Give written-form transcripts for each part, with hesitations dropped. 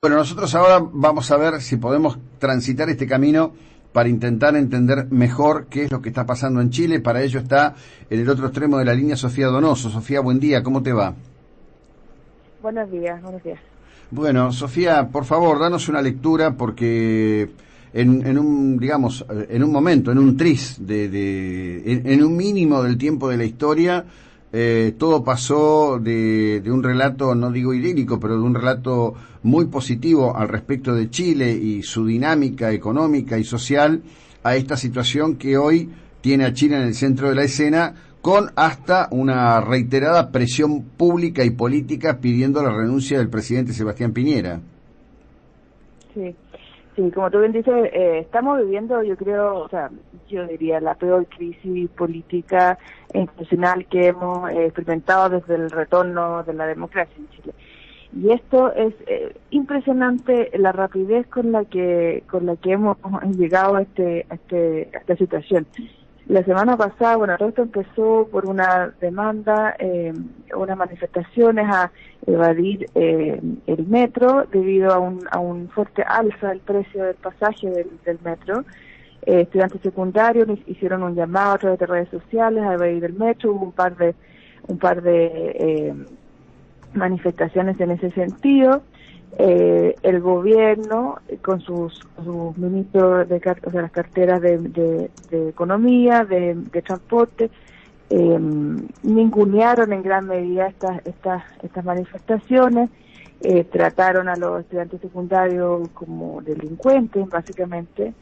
Bueno, nosotros ahora vamos a ver si podemos transitar este camino para intentar entender mejor qué es lo que está pasando en Chile. Para ello está en el otro extremo de la línea Sofía Donoso. Sofía, buen día, ¿cómo te va? Buenos días, buenos días. Bueno, Sofía, por favor, danos una lectura porque en un, digamos, en un momento, en un tris, en un mínimo del tiempo de la historia, todo pasó de un relato, no digo idílico, pero de un relato muy positivo al respecto de Chile y su dinámica económica y social a esta situación que hoy tiene a Chile en el centro de la escena, con hasta una reiterada presión pública y política pidiendo la renuncia del presidente Sebastián Piñera. Sí, sí, como tú bien dices, estamos viviendo, yo creo, o sea, yo diría la peor crisis política e institucional que hemos experimentado desde el retorno de la democracia en Chile. Y esto es impresionante la rapidez con la que hemos llegado a esta situación. La semana pasada, bueno, todo esto empezó por una demanda, unas manifestaciones a evadir el metro debido a un fuerte alza del precio del pasaje del metro. Estudiantes secundarios hicieron un llamado a través de redes sociales a evadir el metro. Hubo un par de manifestaciones en ese sentido. El gobierno con sus ministros o sea, las carteras de economía, de transporte, ningunearon en gran medida estas manifestaciones, trataron a los estudiantes secundarios como delincuentes básicamente,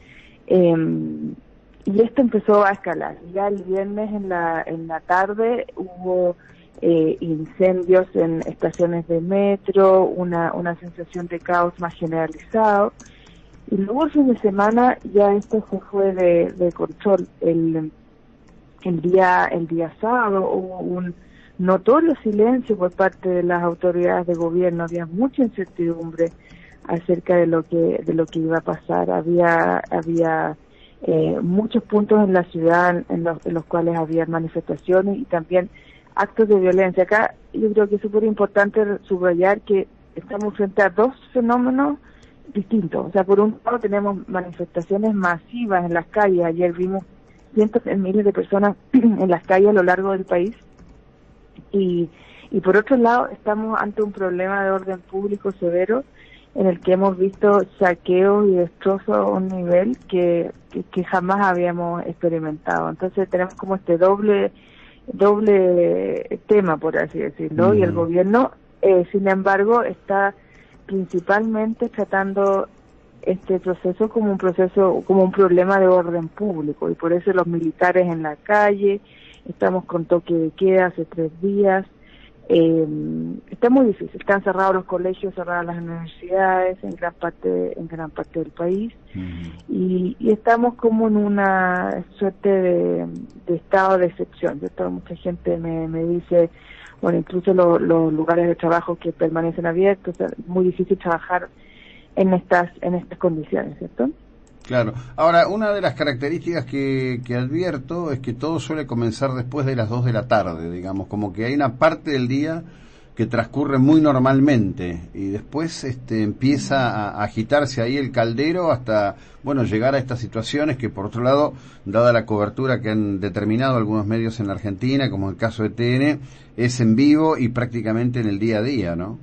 y esto empezó a escalar. Ya el viernes en la tarde hubo incendios en estaciones de metro, una sensación de caos más generalizado, y luego el fin de semana ya esto se fue de control. El día sábado hubo un notorio silencio por parte de las autoridades de gobierno. Había mucha incertidumbre acerca de lo que iba a pasar. Había muchos puntos en la ciudad en los cuales había manifestaciones y también actos de violencia. Acá yo creo que es súper importante subrayar que estamos frente a dos fenómenos distintos. O sea, por un lado tenemos manifestaciones masivas en las calles. Ayer vimos cientos de miles de personas en las calles a lo largo del país. Y por otro lado estamos ante un problema de orden público severo en el que hemos visto saqueos y destrozos a un nivel que jamás habíamos experimentado. Entonces tenemos como este doble tema, por así decirlo, y el gobierno, sin embargo, está principalmente tratando este proceso como un problema de orden público, y por eso los militares en la calle, estamos con toque de queda hace 3 días. Está muy difícil, están cerrados los colegios, cerradas las universidades en gran parte del país, y estamos como en una suerte de estado de excepción. Mucha gente me dice, bueno, incluso los lugares de trabajo que permanecen abiertos, o sea, es muy difícil trabajar en estas condiciones, ¿cierto? Claro. Ahora, una de las características que advierto es que todo suele comenzar después de las 2 de la tarde, digamos, como que hay una parte del día que transcurre muy normalmente y después empieza a agitarse ahí el caldero hasta, bueno, llegar a estas situaciones que, por otro lado, dada la cobertura que han determinado algunos medios en la Argentina, como el caso de TN, es en vivo y prácticamente en el día a día, ¿no?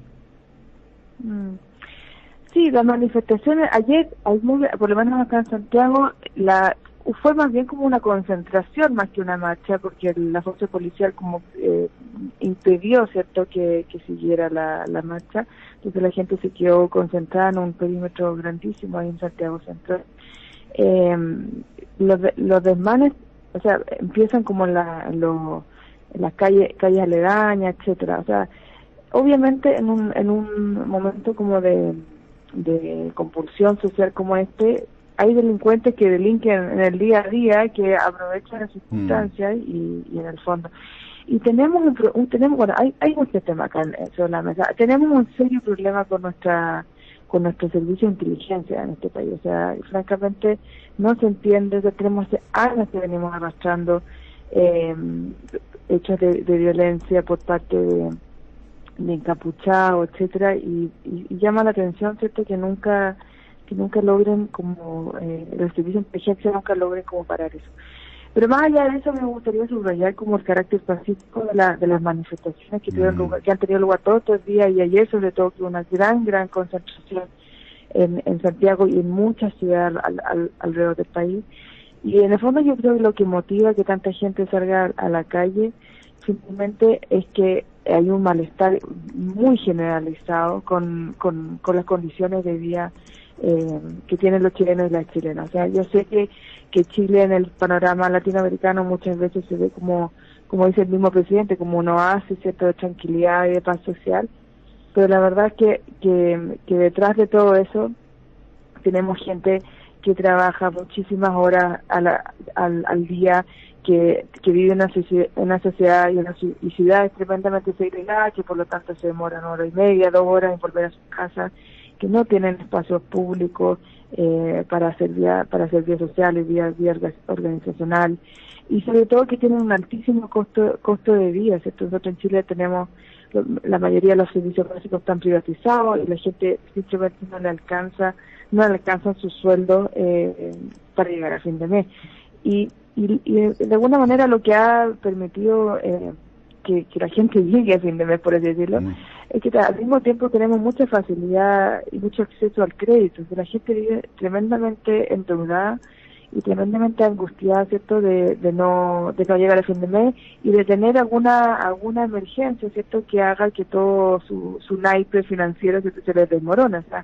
Sí, las manifestaciones, ayer, por lo menos acá en Santiago, fue más bien como una concentración más que una marcha, porque la fuerza policial como impidió, ¿cierto?, que siguiera la marcha. Entonces la gente se quedó concentrada en un perímetro grandísimo ahí en Santiago Central. Los desmanes, o sea, empiezan como en las calles aledañas, etcétera. O sea, obviamente en un momento como de compulsión social como este, hay delincuentes que delinquen en el día a día, que aprovechan las circunstancias y en el fondo. Y tenemos bueno, hay muchos temas acá sobre la mesa. Tenemos un serio problema con nuestro servicio de inteligencia en este país. O sea, francamente no se entiende. O sea, tenemos hace años que venimos arrastrando hechos de violencia por parte encapuchados, etcétera, y llama la atención, ¿cierto?, que nunca logren como los servicios de emergencia nunca logren como parar eso. Pero más allá de eso, me gustaría subrayar como el carácter pacífico de las manifestaciones que que han tenido lugar todos estos días y ayer, sobre todo, que una gran concentración en Santiago y en muchas ciudades alrededor del país. Y en el fondo yo creo que lo que motiva que tanta gente salga a la calle simplemente es que hay un malestar muy generalizado con las condiciones de vida que tienen los chilenos y las chilenas. O sea, yo sé que Chile en el panorama latinoamericano muchas veces se ve como dice el mismo presidente, como un oasis, ¿cierto?, de tranquilidad y de paz social, pero la verdad es que detrás de todo eso tenemos gente que trabaja muchísimas horas al día, que vive en una sociedad y ciudades tremendamente segregadas, que por lo tanto se demoran 1 hora y media, 2 horas en volver a sus casas, que no tienen espacios públicos para hacer vida social, vida organizacional, y sobre todo que tienen un altísimo costo de vida, ¿cierto? Nosotros en Chile tenemos, la mayoría de los servicios básicos están privatizados y la gente simplemente no le alcanzan sus sueldos para llegar a fin de mes. Y de alguna manera lo que ha permitido que la gente llegue a fin de mes, por así decirlo, es que al mismo tiempo tenemos mucha facilidad y mucho acceso al crédito. O sea, la gente vive tremendamente endeudada y tremendamente angustiada, ¿cierto?, de no llegar a fin de mes y de tener alguna emergencia, ¿cierto?, que haga que todo su naipe financiero, ¿cierto?, se les desmorona. O sea,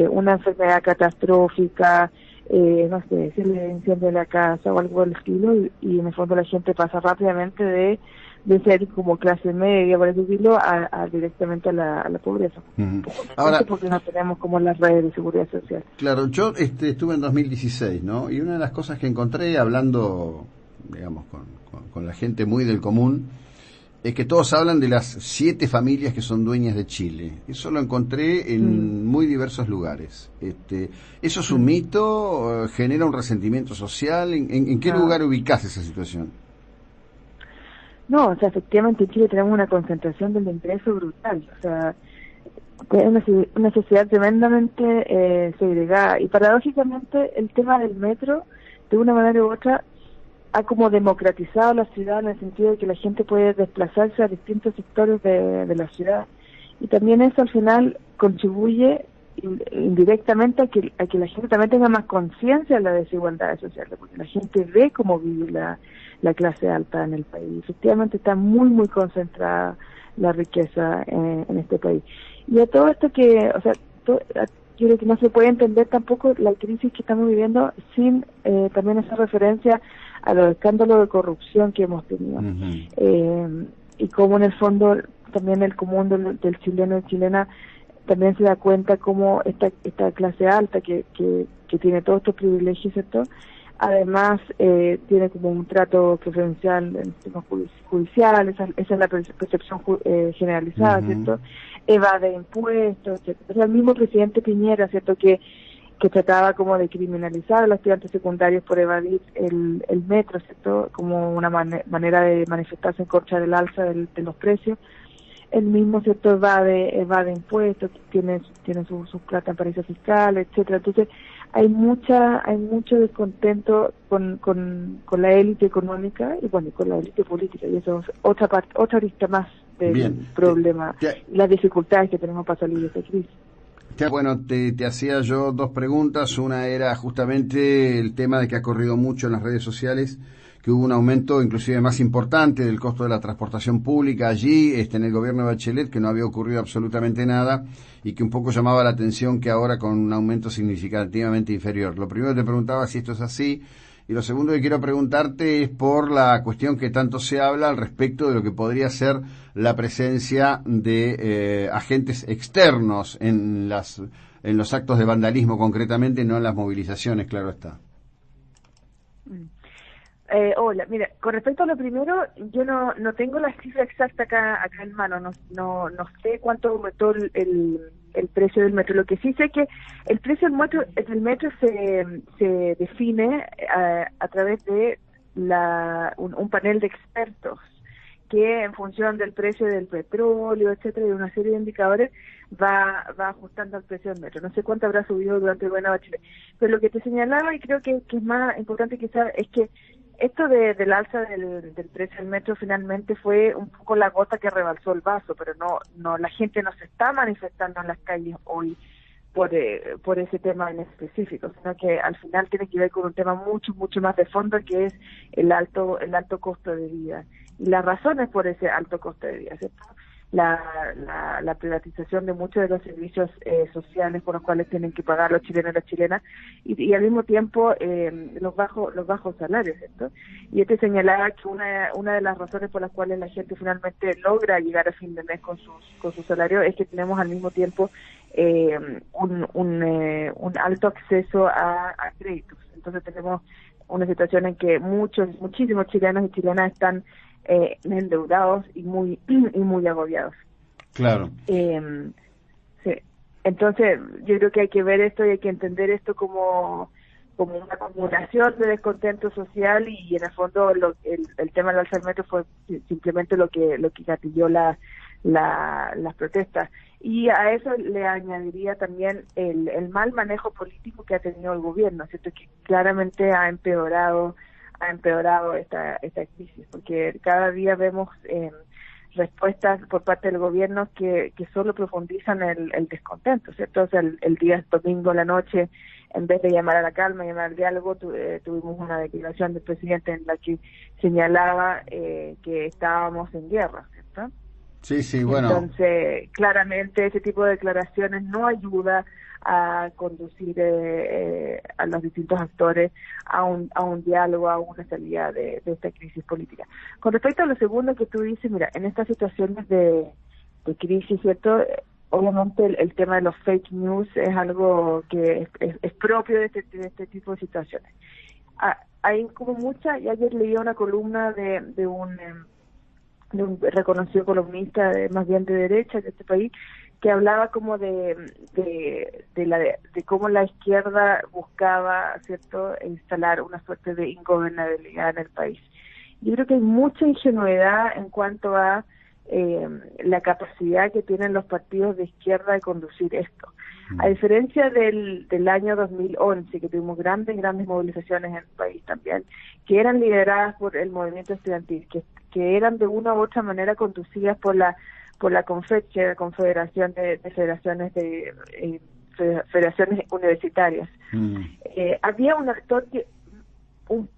una enfermedad catastrófica, no sé, se le enciende la casa o algo del estilo, y en el fondo la gente pasa rápidamente de ser como clase media, por así decirlo, a directamente a la pobreza. Ahora, porque no tenemos como las redes de seguridad social. Claro, yo estuve en 2016, ¿no? Y una de las cosas que encontré hablando, digamos, con la gente muy del común, es que todos hablan de las 7 familias que son dueñas de Chile. Eso lo encontré en muy diversos lugares. ¿Eso es un mito? ¿Genera un resentimiento social? ¿En qué lugar ubicás esa situación? No, o sea, efectivamente en Chile tenemos una concentración del ingreso brutal. O sea, es una sociedad tremendamente segregada. Y paradójicamente el tema del metro, de una manera u otra, ha como democratizado la ciudad en el sentido de que la gente puede desplazarse a distintos sectores de la ciudad, y también eso al final contribuye indirectamente a que la gente también tenga más conciencia de la desigualdad social, porque la gente ve cómo vive la clase alta en el país. Efectivamente está muy concentrada la riqueza en este país. Y a todo esto que, o sea, yo creo que no se puede entender tampoco la crisis que estamos viviendo sin también esa referencia a los escándalos de corrupción que hemos tenido. Y como en el fondo también el común del chileno y chilena también se da cuenta como esta clase alta que tiene todos estos privilegios, ¿cierto?, además tiene como un trato preferencial en temas judiciales, esa es la percepción generalizada, ¿cierto?, evade impuestos, etc. O sea, el mismo presidente Piñera, ¿cierto?, que trataba como de criminalizar a los estudiantes secundarios por evadir el metro, ¿cierto?, como una manera de manifestarse en contra del alza de los precios. El mismo, ¿cierto?, evade impuestos, tiene su plata en paraísos fiscales, etcétera. Entonces hay mucho descontento con la élite económica y bueno, con la élite política, y eso es otra arista más del problema, las dificultades que tenemos para salir de esta crisis. Bueno, te hacía yo 2 preguntas. Una era justamente el tema de que ha corrido mucho en las redes sociales, que hubo un aumento inclusive más importante del costo de la transportación pública allí, en el gobierno de Bachelet, que no había ocurrido absolutamente nada, y que un poco llamaba la atención que ahora con un aumento significativamente inferior. Lo primero te preguntaba si esto es así, y lo segundo que quiero preguntarte es por la cuestión que tanto se habla al respecto de lo que podría ser la presencia de agentes externos en los actos de vandalismo, concretamente, no en las movilizaciones, claro está. Hola, mira, con respecto a lo primero, yo no tengo la cifra exacta acá en mano, no sé cuánto aumentó el precio del metro. Lo que sí sé que el precio del metro se define a través de un panel de expertos que en función del precio del petróleo, etcétera, y una serie de indicadores, va ajustando al precio del metro. No sé cuánto habrá subido durante el gobierno de Bachelet. Pero lo que te señalaba, y creo que es más importante quizás, es que esto del alza del precio del metro finalmente fue un poco la gota que rebalsó el vaso, pero no la gente no se está manifestando en las calles hoy por ese tema en específico, sino que al final tiene que ver con un tema mucho más de fondo, que es el alto costo de vida y las razones por ese alto costo de vida, ¿cierto? La privatización de muchos de los servicios sociales por los cuales tienen que pagar los chilenos y las chilenas, y al mismo tiempo los bajos salarios, ¿cierto? Y señalaba que una de las razones por las cuales la gente finalmente logra llegar a fin de mes con su salario es que tenemos al mismo tiempo un alto acceso a créditos. Entonces tenemos una situación en que muchísimos chilenos y chilenas están endeudados y muy agobiados. Claro. Sí. Entonces yo creo que hay que ver esto y hay que entender esto como una acumulación de descontento social, y en el fondo el tema del alza del metro fue simplemente lo que gatilló las protestas. Y a eso le añadiría también el mal manejo político que ha tenido el gobierno, ¿cierto? Que claramente ha empeorado esta crisis, porque cada día vemos respuestas por parte del gobierno que solo profundizan el descontento, ¿cierto? O sea, el día domingo en la noche, en vez de llamar a la calma, llamar al diálogo, tuvimos una declaración del presidente en la que señalaba que estábamos en guerra, ¿cierto? Sí, bueno. Entonces, claramente ese tipo de declaraciones no ayuda a conducir a los distintos actores a un diálogo, a una salida de esta crisis política. Con respecto a lo segundo que tú dices, mira, en estas situaciones de crisis, ¿cierto? Obviamente el tema de los fake news es algo que es propio de este tipo de situaciones. Hay como y ayer leí una columna de un reconocido columnista más bien de derecha de este país, que hablaba como de cómo la izquierda buscaba, ¿cierto?, instalar una suerte de ingobernabilidad en el país. Yo creo que hay mucha ingenuidad en cuanto a la capacidad que tienen los partidos de izquierda de conducir esto. A diferencia del año 2011, que tuvimos grandes movilizaciones en el país también, que eran lideradas por el movimiento estudiantil, que eran de una u otra manera conducidas por la CONFECHE, la Confederación de Federaciones Universitarias. Había un actor que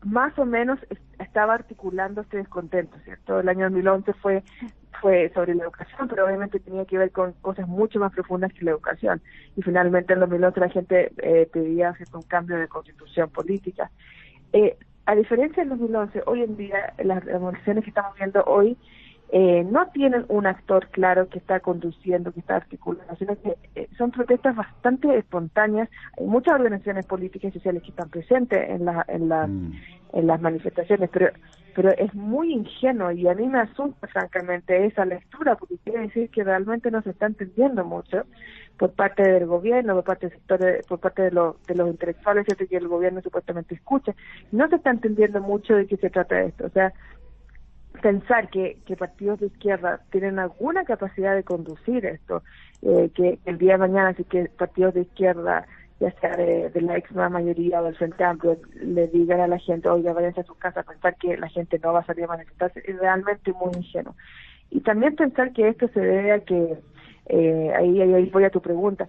más o menos estaba articulando este descontento, ¿cierto? El año 2011 fue sobre la educación, pero obviamente tenía que ver con cosas mucho más profundas que la educación. Y finalmente en 2011 la gente pedía hacer un cambio de constitución política. A diferencia del 2011, hoy en día las movilizaciones que estamos viendo hoy no tienen un actor claro que está conduciendo, que está articulando, sino que son protestas bastante espontáneas. Hay muchas organizaciones políticas y sociales que están presentes en las manifestaciones, pero es muy ingenuo, y a mí me asusta francamente esa lectura, porque quiere decir que realmente no se está entendiendo mucho por parte del gobierno, por parte del sector, por parte de los intelectuales, ¿cierto?, que el gobierno supuestamente escucha. No se está entendiendo mucho de qué se trata esto. O sea, pensar que partidos de izquierda tienen alguna capacidad de conducir esto, que el día de mañana, así que partidos de izquierda, ya sea de la extrema mayoría o del Frente Amplio, le digan a la gente, oiga, váyanse a sus casas, pensar que la gente no va a salir a manifestarse, es realmente muy ingenuo. Y también pensar que esto se debe a que, ahí voy a tu pregunta,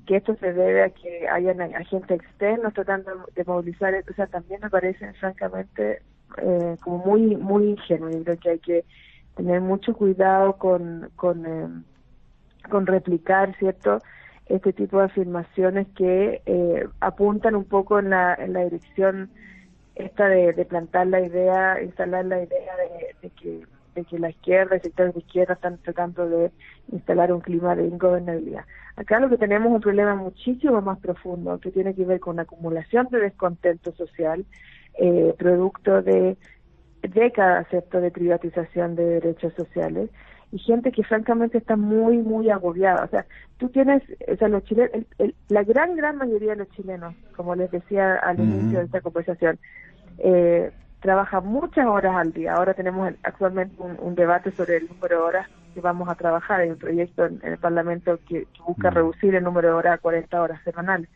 que esto se debe a que hayan agentes externos tratando de movilizar esto, o sea, también me parece francamente como muy ingenuo. Yo creo que hay que tener mucho cuidado con replicar, ¿cierto?, este tipo de afirmaciones que apuntan un poco en la dirección esta de plantar la idea, instalar la idea de que la izquierda, el sector de izquierda están tratando de instalar un clima de ingobernabilidad. Acá lo que tenemos es un problema muchísimo más profundo, que tiene que ver con la acumulación de descontento social, producto de décadas, ¿cierto?, de privatización de derechos sociales, y gente que francamente está muy agobiada. O sea, tú tienes, o sea, los chilenos, la gran mayoría de los chilenos, como les decía al inicio de esta conversación, trabaja muchas horas al día. Ahora tenemos actualmente un debate sobre el número de horas que vamos a trabajar. Hay un proyecto en el Parlamento que busca reducir el número de horas a 40 horas semanales.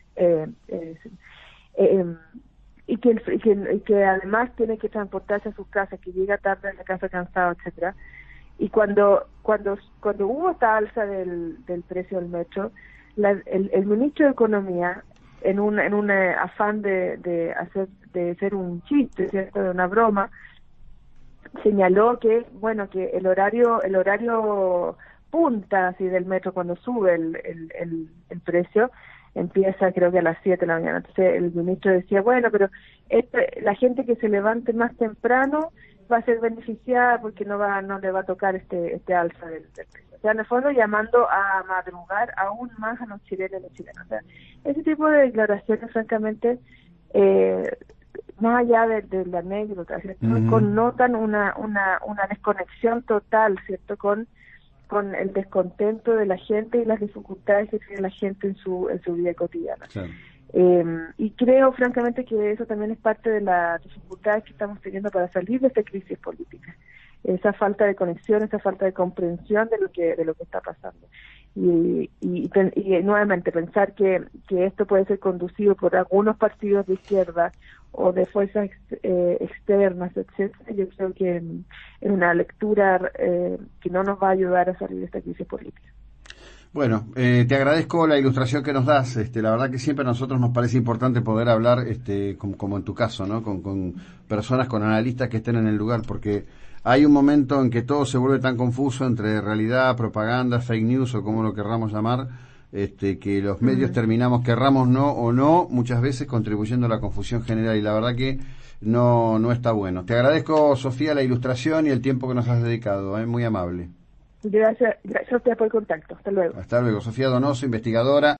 Y que además tiene que transportarse a sus casas, que llega tarde a la casa cansado, etcétera. Y cuando hubo esta alza del precio del metro, el ministro de Economía, en un afán de hacer un chiste, ¿cierto?, de una broma, señaló que el horario punta así del metro, cuando sube el precio, empieza creo que a las 7 de la mañana. Entonces el ministro decía, bueno, pero la gente que se levante más temprano va a ser beneficiada porque no le va a tocar este alza del precio. O sea, en el fondo llamando a madrugar aún más a los chilenos y los chilenos. O sea, ese tipo de declaraciones, francamente, más allá de la anécdota, ¿cierto? Connotan una desconexión total, ¿cierto?, con el descontento de la gente y las dificultades que tiene la gente en su vida cotidiana. Claro. Y creo, francamente, que eso también es parte de las dificultades que estamos teniendo para salir de esta crisis política. Esa falta de conexión, esa falta de comprensión de lo que está pasando. Y nuevamente pensar que esto puede ser conducido por algunos partidos de izquierda o de fuerzas externas, etcétera, yo creo que es una lectura que no nos va a ayudar a salir de esta crisis política. Bueno, te agradezco la ilustración que nos das. La verdad que siempre a nosotros nos parece importante poder hablar, como en tu caso, ¿no? Con personas, con analistas que estén en el lugar, porque hay un momento en que todo se vuelve tan confuso entre realidad, propaganda, fake news o como lo querramos llamar, que los medios terminamos, querramos no, muchas veces contribuyendo a la confusión general, y la verdad que no está bueno. Te agradezco, Sofía, la ilustración y el tiempo que nos has dedicado, muy amable. Gracias a usted por el contacto. Hasta luego. Hasta luego. Sofía Donoso, investigadora.